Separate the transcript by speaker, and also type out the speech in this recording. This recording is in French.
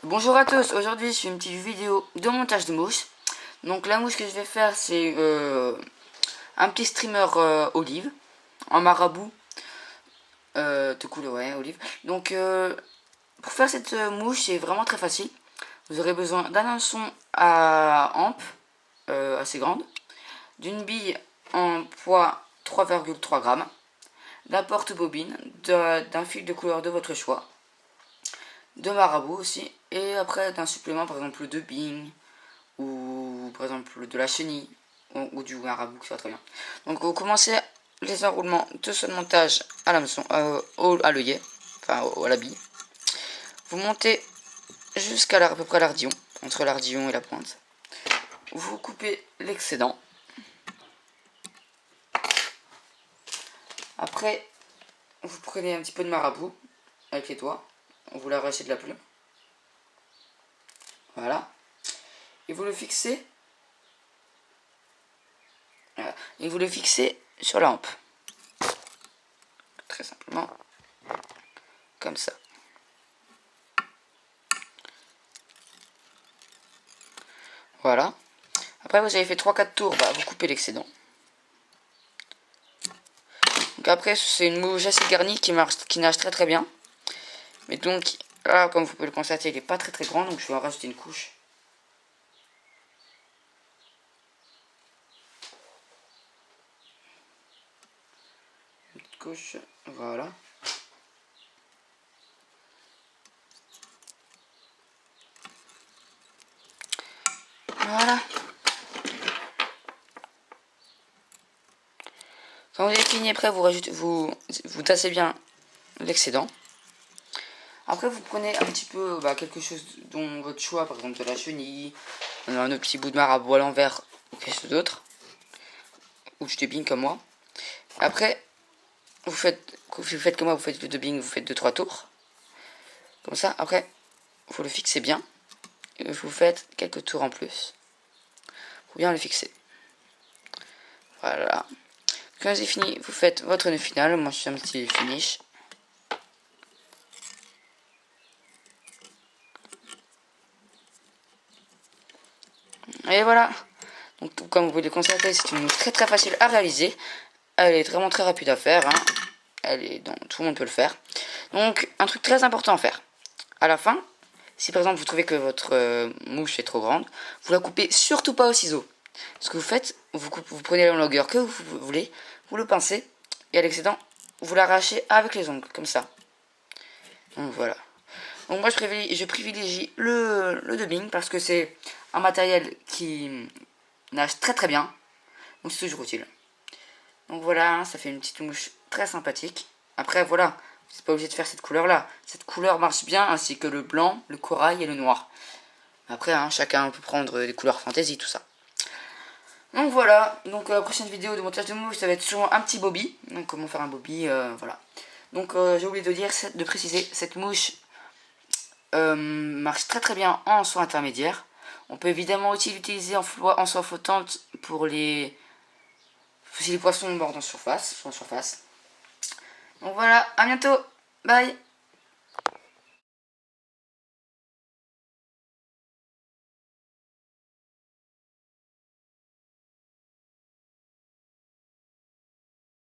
Speaker 1: Bonjour à tous, aujourd'hui je fais une petite vidéo de montage de mouche. Donc la mouche que je vais faire c'est un petit streamer olive, en marabout de couleur olive. Donc pour faire cette mouche c'est vraiment très facile. Vous aurez besoin d'un hameçon à ampe assez grande, d'une bille en poids 3,3 grammes, d'un porte-bobine, d'un fil de couleur de votre choix, de marabout aussi, et après d'un supplément, par exemple de Bing ou par exemple de la chenille ou du marabout qui va très bien. Donc vous commencez les enroulements de ce montage à l'hameçon, à l'œillet, enfin à la bille. Vous montez jusqu'à à peu près l'ardillon, entre l'ardillon et la pointe. Vous coupez l'excédent. Après, vous prenez un petit peu de marabout avec les doigts. Vous l'arrachez de la plume. Voilà. Et vous le fixez. Voilà. Et vous le fixez sur la hampe. Très simplement. Comme ça. Voilà. Après vous avez fait 3-4 tours, vous coupez l'excédent. Donc après c'est une mouche assez garnie qui nage très très bien. Mais donc là comme vous pouvez le constater il n'est pas très très grand, donc je vais en rajouter une couche. Une petite couche, voilà. Voilà. Quand vous avez fini, après vous tassez bien l'excédent. Après vous prenez un petit peu quelque chose dont votre choix, par exemple de la chenille, un autre petit bout de marabout à l'envers ou quelque chose d'autre, ou du dubbing comme moi. Après vous faites comme moi, vous faites le dubbing, vous faites 2-3 tours. Comme ça, après vous le fixez bien et vous faites quelques tours en plus pour bien le fixer. Voilà. Quand c'est fini, vous faites votre nœud final. Moi je suis un petit finish. Et voilà. Donc comme vous pouvez le constater, c'est une mouche très très facile à réaliser. Elle est vraiment très rapide à faire. Tout le monde peut le faire. Donc un truc très important à faire. À la fin, si par exemple vous trouvez que votre mouche est trop grande, vous la coupez surtout pas au ciseau. Ce que vous faites, vous prenez la longueur que vous voulez, vous le pincez, et à l'excédent, vous l'arrachez avec les ongles, comme ça. Donc voilà. Donc moi je privilégie le dubbing parce que c'est un matériel qui nage très très bien. Donc c'est toujours utile. Donc voilà, ça fait une petite mouche très sympathique. Après voilà, vous n'êtes pas obligé de faire cette couleur là. Cette couleur marche bien ainsi que le blanc, le corail et le noir. Après chacun peut prendre des couleurs fantasy, tout ça. Donc voilà, donc la prochaine vidéo de montage de mouche ça va être sûrement un petit bobby. Donc comment faire un bobby, voilà. Donc j'ai oublié de préciser, cette mouche marche très très bien en soie intermédiaire. On peut évidemment aussi l'utiliser en soie flottante pour si les poissons mordent en surface. Donc voilà, à bientôt, bye.